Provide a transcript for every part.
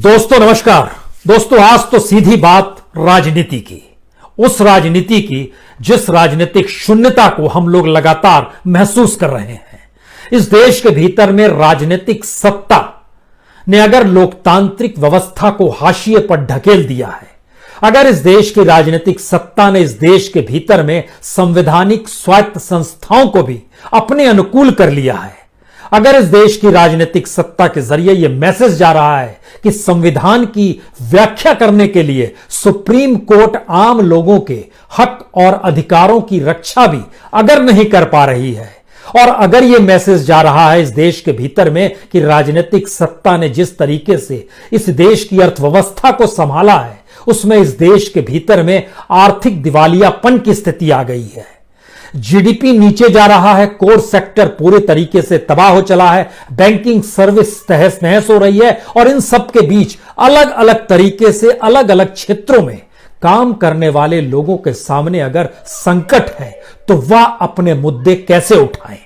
दोस्तों नमस्कार। दोस्तों आज तो सीधी बात राजनीति की, उस राजनीति की जिस राजनीतिक शून्यता को हम लोग लगातार महसूस कर रहे हैं। इस देश के भीतर में राजनीतिक सत्ता ने अगर लोकतांत्रिक व्यवस्था को हाशिए पर ढकेल दिया है, अगर इस देश की राजनीतिक सत्ता ने इस देश के भीतर में संवैधानिक स्वायत्त संस्थाओं को भी अपने अनुकूल कर लिया है, अगर इस देश की राजनीतिक सत्ता के जरिए यह मैसेज जा रहा है कि संविधान की व्याख्या करने के लिए सुप्रीम कोर्ट आम लोगों के हक और अधिकारों की रक्षा भी अगर नहीं कर पा रही है, और अगर यह मैसेज जा रहा है इस देश के भीतर में कि राजनीतिक सत्ता ने जिस तरीके से इस देश की अर्थव्यवस्था को संभाला है, उसमें इस देश के भीतर में आर्थिक दिवालियापन की स्थिति आ गई है, जीडीपी नीचे जा रहा है, कोर सेक्टर पूरे तरीके से तबाह हो चला है, बैंकिंग सर्विस तहस नहस हो रही है, और इन सब के बीच अलग अलग तरीके से अलग अलग क्षेत्रों में काम करने वाले लोगों के सामने अगर संकट है तो वह अपने मुद्दे कैसे उठाएं।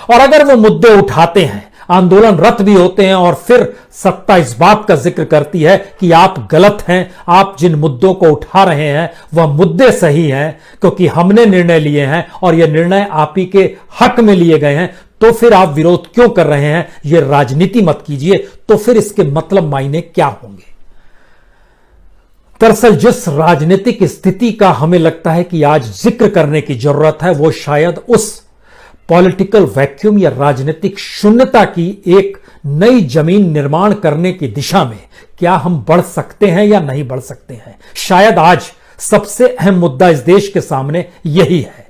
और अगर वो मुद्दे उठाते हैं, आंदोलनरत भी होते हैं, और फिर सत्ता इस बात का जिक्र करती है कि आप गलत हैं, आप जिन मुद्दों को उठा रहे हैं वह मुद्दे सही हैं क्योंकि हमने निर्णय लिए हैं और यह निर्णय आप ही के हक में लिए गए हैं, तो फिर आप विरोध क्यों कर रहे हैं, यह राजनीति मत कीजिए। तो फिर इसके मतलब मायने क्या होंगे। दरअसल जिस राजनीतिक स्थिति का हमें लगता है कि आज जिक्र करने की जरूरत है, वो शायद उस पॉलिटिकल वैक्यूम या राजनीतिक शून्यता की एक नई जमीन निर्माण करने की दिशा में क्या हम बढ़ सकते हैं या नहीं बढ़ सकते हैं। शायद आज सबसे अहम मुद्दा इस देश के सामने यही है।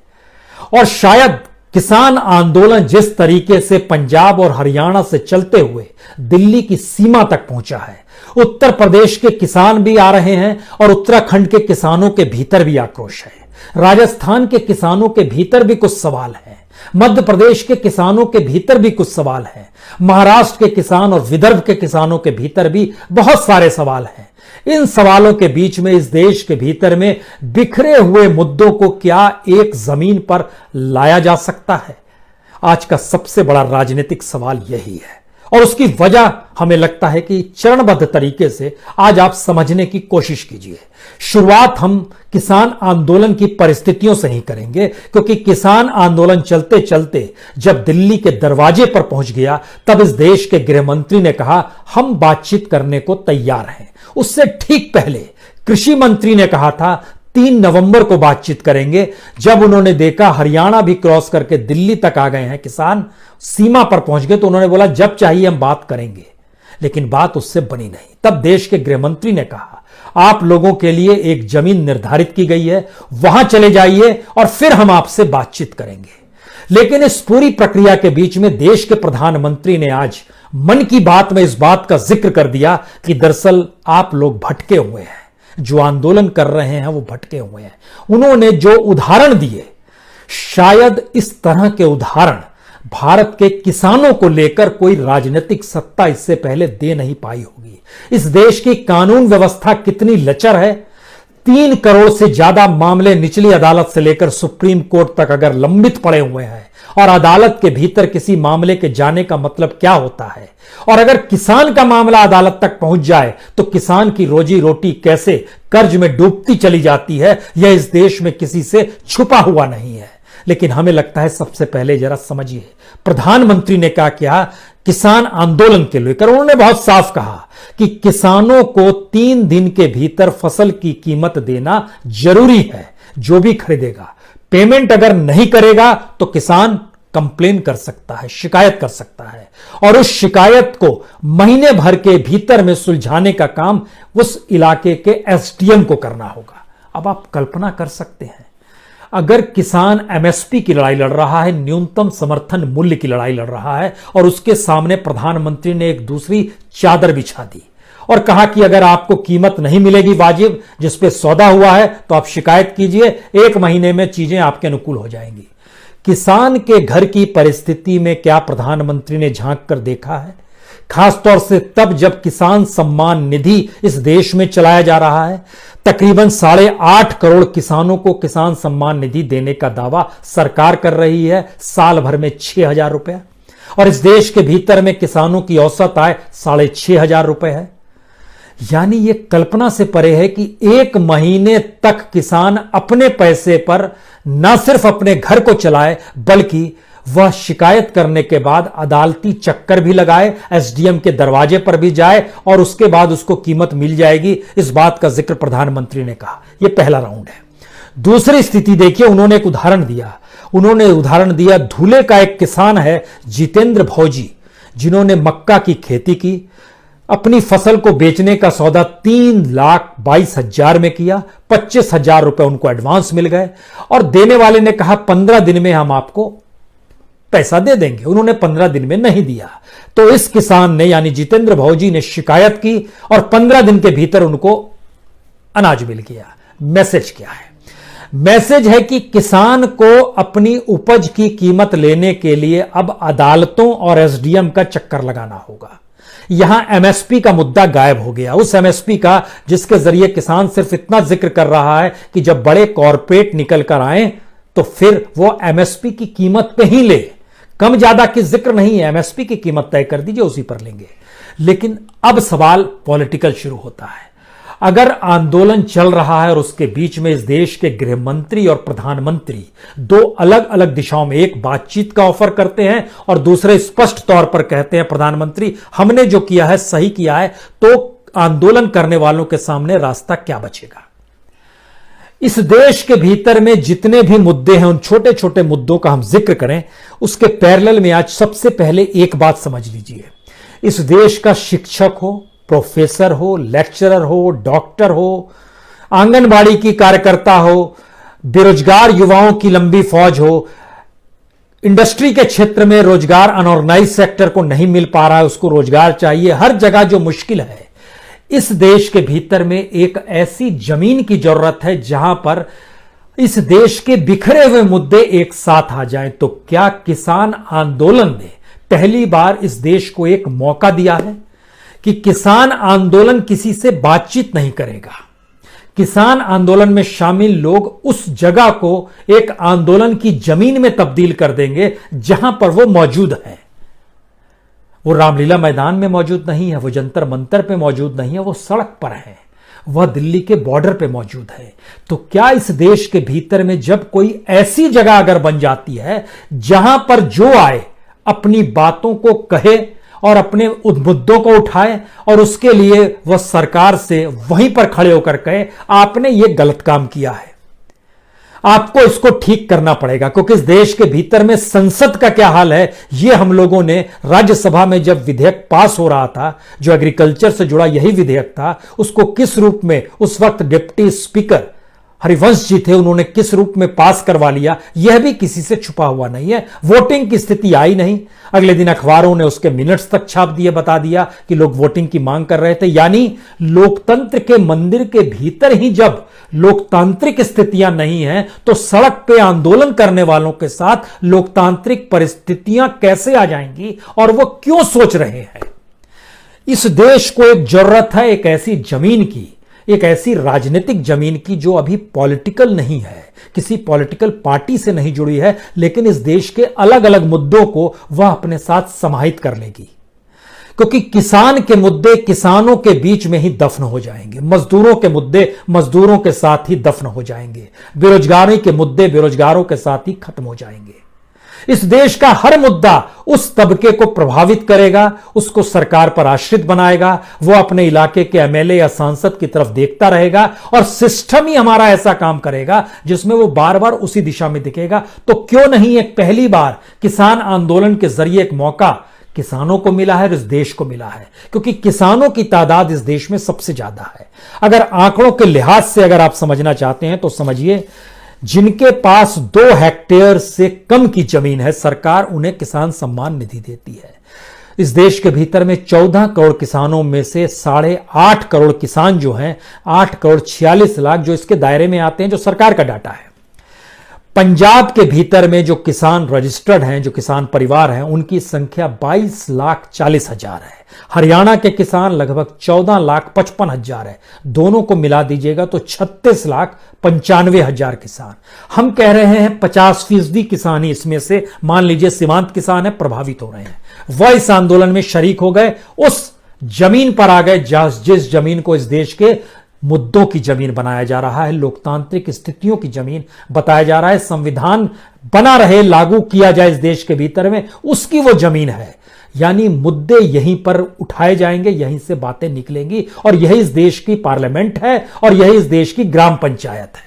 और शायद किसान आंदोलन जिस तरीके से पंजाब और हरियाणा से चलते हुए दिल्ली की सीमा तक पहुंचा है, उत्तर प्रदेश के किसान भी आ रहे हैं और उत्तराखंड के किसानों के भीतर भी आक्रोश है, राजस्थान के किसानों के भीतर भी कुछ सवाल है, मध्य प्रदेश के किसानों के भीतर भी कुछ सवाल हैं, महाराष्ट्र के किसान और विदर्भ के किसानों के भीतर भी बहुत सारे सवाल हैं। इन सवालों के बीच में इस देश के भीतर में बिखरे हुए मुद्दों को क्या एक जमीन पर लाया जा सकता है? आज का सबसे बड़ा राजनीतिक सवाल यही है, और उसकी वजह हमें लगता है कि चरणबद्ध तरीके से आज आप समझने की कोशिश कीजिए। शुरुआत हम किसान आंदोलन की परिस्थितियों से ही करेंगे, क्योंकि किसान आंदोलन चलते चलते जब दिल्ली के दरवाजे पर पहुंच गया, तब इस देश के गृह मंत्री ने कहा हम बातचीत करने को तैयार हैं। उससे ठीक पहले कृषि मंत्री ने कहा था 3 नवंबर को बातचीत करेंगे। जब उन्होंने देखा हरियाणा भी क्रॉस करके दिल्ली तक आ गए हैं, किसान सीमा पर पहुंच गए, तो उन्होंने बोला जब चाहिए हम बात करेंगे। लेकिन बात उससे बनी नहीं। तब देश के गृह मंत्री ने कहा आप लोगों के लिए एक जमीन निर्धारित की गई है, वहां चले जाइए और फिर हम आपसे बातचीत करेंगे। लेकिन इस पूरी प्रक्रिया के बीच में देश के प्रधानमंत्री ने आज मन की बात में इस बात का जिक्र कर दिया कि दरअसल आप लोग भटके हुए हैं, जो आंदोलन कर रहे हैं वो भटके हुए हैं। उन्होंने जो उदाहरण दिए, शायद इस तरह के उदाहरण भारत के किसानों को लेकर कोई राजनीतिक सत्ता इससे पहले दे नहीं पाई होगी। इस देश की कानून व्यवस्था कितनी लचर है। 3 करोड़ से ज्यादा मामले निचली अदालत से लेकर सुप्रीम कोर्ट तक अगर लंबित पड़े हुए हैं, और अदालत के भीतर किसी मामले के जाने का मतलब क्या होता है, और अगर किसान का मामला अदालत तक पहुंच जाए तो किसान की रोजी रोटी कैसे कर्ज में डूबती चली जाती है, यह इस देश में किसी से छुपा हुआ नहीं है। लेकिन हमें लगता है सबसे पहले जरा समझिए, प्रधानमंत्री ने क्या किया किसान आंदोलन के लेकर। उन्होंने बहुत साफ कहा कि किसानों को 3 दिन के भीतर फसल की कीमत देना जरूरी है। जो भी खरीदेगा, पेमेंट अगर नहीं करेगा तो किसान कंप्लेन कर सकता है, शिकायत कर सकता है, और उस शिकायत को महीने भर के भीतर में सुलझाने का काम उस इलाके के एसडीएम को करना होगा। अब आप कल्पना कर सकते हैं, अगर किसान एमएसपी की लड़ाई लड़ रहा है, न्यूनतम समर्थन मूल्य की लड़ाई लड़ रहा है, और उसके सामने प्रधानमंत्री ने एक दूसरी चादर बिछा दी और कहा कि अगर आपको कीमत नहीं मिलेगी वाजिब जिस पे सौदा हुआ है, तो आप शिकायत कीजिए, 1 महीने में चीजें आपके अनुकूल हो जाएंगी। किसान के घर की परिस्थिति में क्या प्रधानमंत्री ने झांक कर देखा है? खासतौर से तब जब किसान सम्मान निधि इस देश में चलाया जा रहा है। तकरीबन 8.5 करोड़ किसानों को किसान सम्मान निधि देने का दावा सरकार कर रही है, साल भर में 6,000 रुपया। और इस देश के भीतर में किसानों की औसत आय 6,500 रुपए है। यानी ये कल्पना से परे है कि 1 महीने तक किसान अपने पैसे पर न सिर्फ अपने घर को चलाए, बल्कि वह शिकायत करने के बाद अदालती चक्कर भी लगाए, एसडीएम के दरवाजे पर भी जाए और उसके बाद उसको कीमत मिल जाएगी। इस बात का जिक्र प्रधानमंत्री ने कहा। यह पहला राउंड है। दूसरी स्थिति देखिए, उन्होंने एक उदाहरण दिया। धुले का एक किसान है जितेंद्र भौजी, जिन्होंने मक्का की खेती की। अपनी फसल को बेचने का सौदा 3,22,000 में किया। 25,000 रुपए उनको एडवांस मिल गए और देने वाले ने कहा 15 दिन में हम आपको पैसा दे देंगे। उन्होंने 15 दिन में नहीं दिया, तो इस किसान ने यानी जितेंद्र भौजी ने शिकायत की और 15 दिन के भीतर उनको अनाज मिल गया। मैसेज क्या है? मैसेज है कि किसान को अपनी उपज की कीमत लेने के लिए अब अदालतों और एसडीएम का चक्कर लगाना होगा। यहां एमएसपी का मुद्दा गायब हो गया, उस एमएसपी का जिसके जरिए किसान सिर्फ इतना जिक्र कर रहा है कि जब बड़े कॉरपोरेट निकल कर आए तो फिर वो एमएसपी की कीमत पे ही ले, कम ज्यादा की जिक्र नहीं है। एमएसपी की कीमत तय कर दीजिए, उसी पर लेंगे। लेकिन अब सवाल पॉलिटिकल शुरू होता है। अगर आंदोलन चल रहा है और उसके बीच में इस देश के गृह मंत्री और प्रधानमंत्री दो अलग अलग दिशाओं में, एक बातचीत का ऑफर करते हैं और दूसरे स्पष्ट तौर पर कहते हैं प्रधानमंत्री हमने जो किया है सही किया है, तो आंदोलन करने वालों के सामने रास्ता क्या बचेगा? इस देश के भीतर में जितने भी मुद्दे हैं, उन छोटे छोटे मुद्दों का हम जिक्र करें, उसके पैरेलल में आज सबसे पहले एक बात समझ लीजिए। इस देश का शिक्षक हो, प्रोफेसर हो, लेक्चरर हो, डॉक्टर हो, आंगनबाड़ी की कार्यकर्ता हो, बेरोजगार युवाओं की लंबी फौज हो, इंडस्ट्री के क्षेत्र में रोजगार अनऑर्गेनाइज सेक्टर को नहीं मिल पा रहा है, उसको रोजगार चाहिए, हर जगह जो मुश्किल है, इस देश के भीतर में एक ऐसी जमीन की जरूरत है जहां पर इस देश के बिखरे हुए मुद्दे एक साथ आ जाएं। तो क्या किसान आंदोलन ने पहली बार इस देश को एक मौका दिया है कि किसान आंदोलन किसी से बातचीत नहीं करेगा। किसान आंदोलन में शामिल लोग उस जगह को एक आंदोलन की जमीन में तब्दील कर देंगे जहां पर वो मौजूद है। वो रामलीला मैदान में मौजूद नहीं है, वो जंतर मंतर पे मौजूद नहीं है, वो सड़क पर है, वह दिल्ली के बॉर्डर पे मौजूद है। तो क्या इस देश के भीतर में जब कोई ऐसी जगह अगर बन जाती है जहां पर जो आए अपनी बातों को कहे और अपने मुद्दों को उठाए और उसके लिए वह सरकार से वहीं पर खड़े होकर कहे आपने ये गलत काम किया है, आपको इसको ठीक करना पड़ेगा। क्योंकि इस देश के भीतर में संसद का क्या हाल है, यह हम लोगों ने राज्यसभा में जब विधेयक पास हो रहा था, जो एग्रीकल्चर से जुड़ा यही विधेयक था, उसको किस रूप में उस वक्त डिप्टी स्पीकर हरिवंश जी थे, उन्होंने किस रूप में पास करवा लिया, यह भी किसी से छुपा हुआ नहीं है। वोटिंग की स्थिति आई नहीं, अगले दिन अखबारों ने उसके मिनट्स तक छाप दिए, बता दिया कि लोग वोटिंग की मांग कर रहे थे। यानी लोकतंत्र के मंदिर के भीतर ही जब लोकतांत्रिक स्थितियां नहीं हैं, तो सड़क पे आंदोलन करने वालों के साथ लोकतांत्रिक परिस्थितियां कैसे आ जाएंगी और वो क्यों सोच रहे हैं? इस देश को एक जरूरत है एक ऐसी जमीन की, एक ऐसी राजनीतिक जमीन की जो अभी पॉलिटिकल नहीं है, किसी पॉलिटिकल पार्टी से नहीं जुड़ी है, लेकिन इस देश के अलग अलग मुद्दों को वह अपने साथ समाहित कर लेगी। क्योंकि किसान के मुद्दे किसानों के बीच में ही दफन हो जाएंगे, मजदूरों के मुद्दे मजदूरों के साथ ही दफन हो जाएंगे, बेरोजगारी के मुद्दे बेरोजगारों के साथ ही खत्म हो जाएंगे। इस देश का हर मुद्दा उस तबके को प्रभावित करेगा, उसको सरकार पर आश्रित बनाएगा, वो अपने इलाके के एमएलए या सांसद की तरफ देखता रहेगा और सिस्टम ही हमारा ऐसा काम करेगा जिसमें वो बार बार उसी दिशा में दिखेगा। तो क्यों नहीं एक पहली बार किसान आंदोलन के जरिए एक मौका किसानों को मिला है और इस देश को मिला है, क्योंकि किसानों की तादाद इस देश में सबसे ज्यादा है। अगर आंकड़ों के लिहाज से अगर आप समझना चाहते हैं तो समझिए, जिनके पास 2 हेक्टेयर से कम की जमीन है, सरकार उन्हें किसान सम्मान निधि देती है। इस देश के भीतर में 14 करोड़ किसानों में से 8.5 करोड़ किसान जो हैं, 8 करोड़ 46 लाख जो इसके दायरे में आते हैं, जो सरकार का डाटा है। पंजाब के भीतर में जो किसान रजिस्टर्ड हैं, जो किसान परिवार हैं, उनकी संख्या 22,40,000 है। हरियाणा के किसान लगभग 14,55,000 है। दोनों को मिला दीजिएगा तो 36,95,000 किसान। हम कह रहे हैं 50% किसान ही इसमें से, मान लीजिए सीमांत किसान है, प्रभावित हो रहे हैं। वह इस आंदोलन में शरीक हो गए। उस जमीन पर आ गए, जिस जमीन को इस देश के मुद्दों की जमीन बनाया जा रहा है, लोकतांत्रिक स्थितियों की जमीन बताया जा रहा है, संविधान बना रहे, लागू किया जाए इस देश के भीतर में, उसकी वो जमीन है। यानी मुद्दे यहीं पर उठाए जाएंगे, यहीं से बातें निकलेंगी, और यही इस देश की पार्लियामेंट है और यही इस देश की ग्राम पंचायत है।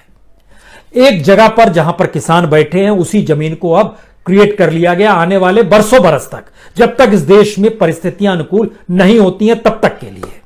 एक जगह पर जहां पर किसान बैठे हैं, उसी जमीन को अब क्रिएट कर लिया गया आने वाले बरसों बरस तक, जब तक इस देश में परिस्थितियां अनुकूल नहीं होती हैं तब तक के लिए।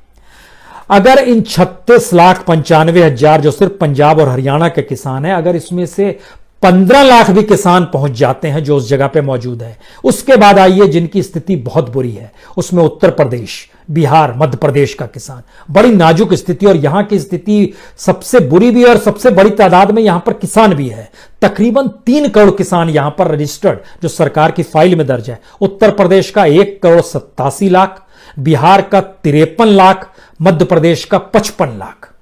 अगर इन 36,95,000 जो सिर्फ पंजाब और हरियाणा के किसान हैं, अगर इसमें से 15 लाख भी किसान पहुंच जाते हैं जो उस जगह पे मौजूद है, उसके बाद आइए जिनकी स्थिति बहुत बुरी है, उसमें उत्तर प्रदेश, बिहार, मध्य प्रदेश का किसान, बड़ी नाजुक स्थिति, और यहां की स्थिति सबसे बुरी भी है और सबसे बड़ी तादाद में यहां पर किसान भी है। तकरीबन 3 करोड़ किसान यहां पर रजिस्टर्ड जो सरकार की फाइल में दर्ज है। उत्तर प्रदेश का 1,87,00,000, बिहार का 53 लाख, मध्य प्रदेश का 55 लाख।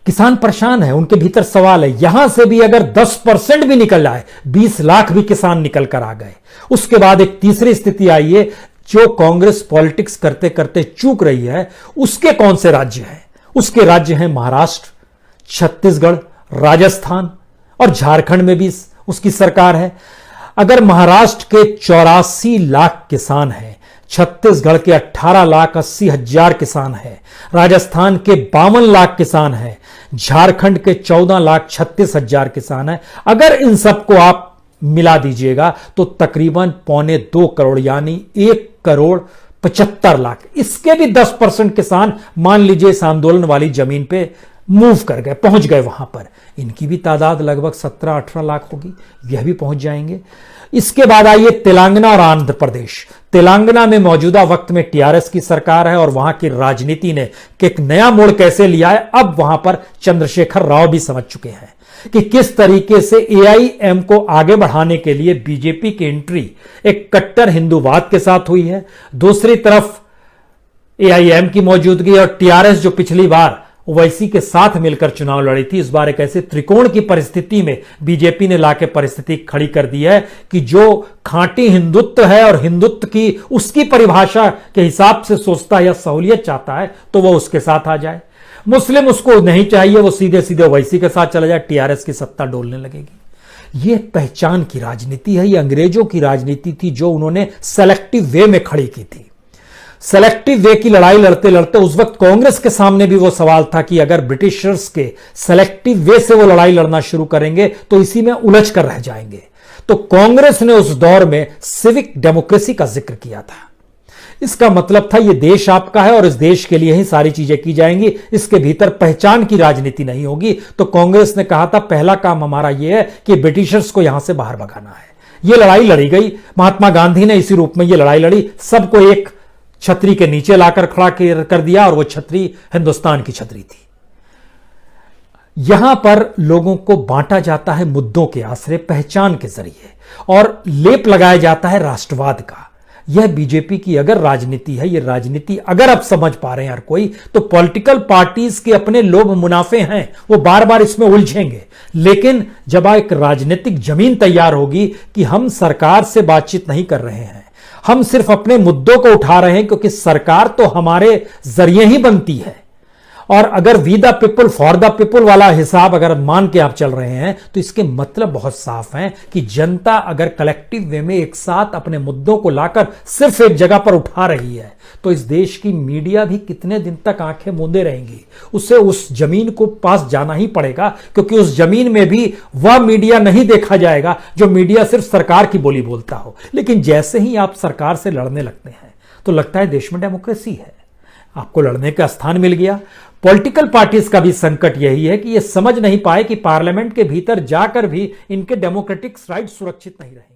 किसान परेशान है, उनके भीतर सवाल है। यहां से भी अगर 10% भी निकल आए, 20 लाख भी किसान निकल कर आ गए। उसके बाद एक तीसरी स्थिति आई है, जो कांग्रेस पॉलिटिक्स करते करते चूक रही है, उसके कौन से राज्य हैं? उसके राज्य हैं महाराष्ट्र, छत्तीसगढ़, राजस्थान और झारखंड में भी उसकी सरकार है। अगर महाराष्ट्र के 84 लाख किसान हैं, छत्तीसगढ़ के 18,80,000 किसान हैं, राजस्थान के 52 लाख किसान हैं, झारखंड के 14,36,000 किसान हैं, अगर इन सबको आप मिला दीजिएगा तो तकरीबन 1.25 करोड़ यानी 1,75,00,000, इसके भी 10% किसान मान लीजिए इस आंदोलन वाली जमीन पे मूव कर गए, पहुंच गए वहां पर। इनकी भी तादाद लगभग 17-18 लाख होगी, यह भी पहुंच जाएंगे। इसके बाद आइए तेलंगाना और आंध्र प्रदेश। तेलंगाना में मौजूदा वक्त में टीआरएस की सरकार है और वहां की राजनीति ने एक नया मोड़ कैसे लिया है, अब वहां पर चंद्रशेखर राव भी समझ चुके हैं कि किस तरीके से एआईएम को आगे बढ़ाने के लिए बीजेपी की एंट्री एक कट्टर हिंदूवाद के साथ हुई है। दूसरी तरफ एआईएम की मौजूदगी और टीआरएस जो पिछली बार ओवैसी के साथ मिलकर चुनाव लड़ी थी, इस बार एक ऐसे त्रिकोण की परिस्थिति में बीजेपी ने लाके परिस्थिति खड़ी कर दी है कि जो खांटी हिंदुत्व है और हिंदुत्व की उसकी परिभाषा के हिसाब से सोचता है या सहूलियत चाहता है तो वो उसके साथ आ जाए। मुस्लिम उसको नहीं चाहिए, वो सीधे सीधे ओवैसी के साथ चला जाए, टीआरएस की सत्ता डोलने लगेगी। ये पहचान की राजनीति है, ये अंग्रेजों की राजनीति थी जो उन्होंने सेलेक्टिव वे में खड़ी की थी। सेलेक्टिव वे की लड़ाई लड़ते लड़ते उस वक्त कांग्रेस के सामने भी वो सवाल था कि अगर ब्रिटिशर्स के सेलेक्टिव वे से वो लड़ाई लड़ना शुरू करेंगे तो इसी में उलझ कर रह जाएंगे। तो कांग्रेस ने उस दौर में सिविक डेमोक्रेसी का जिक्र किया था। इसका मतलब था ये देश आपका है और इस देश के लिए ही सारी चीजें की जाएंगी, इसके भीतर पहचान की राजनीति नहीं होगी। तो कांग्रेस ने कहा था पहला काम हमारा यह है कि ब्रिटिशर्स को यहां से बाहर भगाना है। यह लड़ाई लड़ी गई, महात्मा गांधी ने इसी रूप में यह लड़ाई लड़ी, सबको एक छतरी के नीचे लाकर खड़ा कर दिया और वो छतरी हिंदुस्तान की छतरी थी। यहां पर लोगों को बांटा जाता है मुद्दों के आश्रय, पहचान के जरिए, और लेप लगाया जाता है राष्ट्रवाद का। यह बीजेपी की अगर राजनीति है, यह राजनीति अगर आप समझ पा रहे हैं हर कोई, तो पॉलिटिकल पार्टीज के अपने लोभ मुनाफे हैं, वो बार बार इसमें उलझेंगे। लेकिन जब एक राजनीतिक जमीन तैयार होगी कि हम सरकार से बातचीत नहीं कर रहे हैं, हम सिर्फ अपने मुद्दों को उठा रहे हैं, क्योंकि सरकार तो हमारे जरिए ही बनती है, और अगर we the people for the people वाला हिसाब अगर मान के आप चल रहे हैं तो इसके मतलब बहुत साफ है कि जनता अगर कलेक्टिव वे में एक साथ अपने मुद्दों को लाकर सिर्फ एक जगह पर उठा रही है तो इस देश की मीडिया भी कितने दिन तक आंखें मूंदे रहेंगी। उसे उस जमीन को पास जाना ही पड़ेगा, क्योंकि उस जमीन में भी वह मीडिया नहीं देखा जाएगा जो मीडिया सिर्फ सरकार की बोली बोलता हो। लेकिन जैसे ही आप सरकार से लड़ने लगते हैं तो लगता है देश में डेमोक्रेसी है, आपको लड़ने का स्थान मिल गया। पॉलिटिकल पार्टीज का भी संकट यही है कि ये समझ नहीं पाए कि पार्लियामेंट के भीतर जाकर भी इनके डेमोक्रेटिक राइट सुरक्षित नहीं रहे।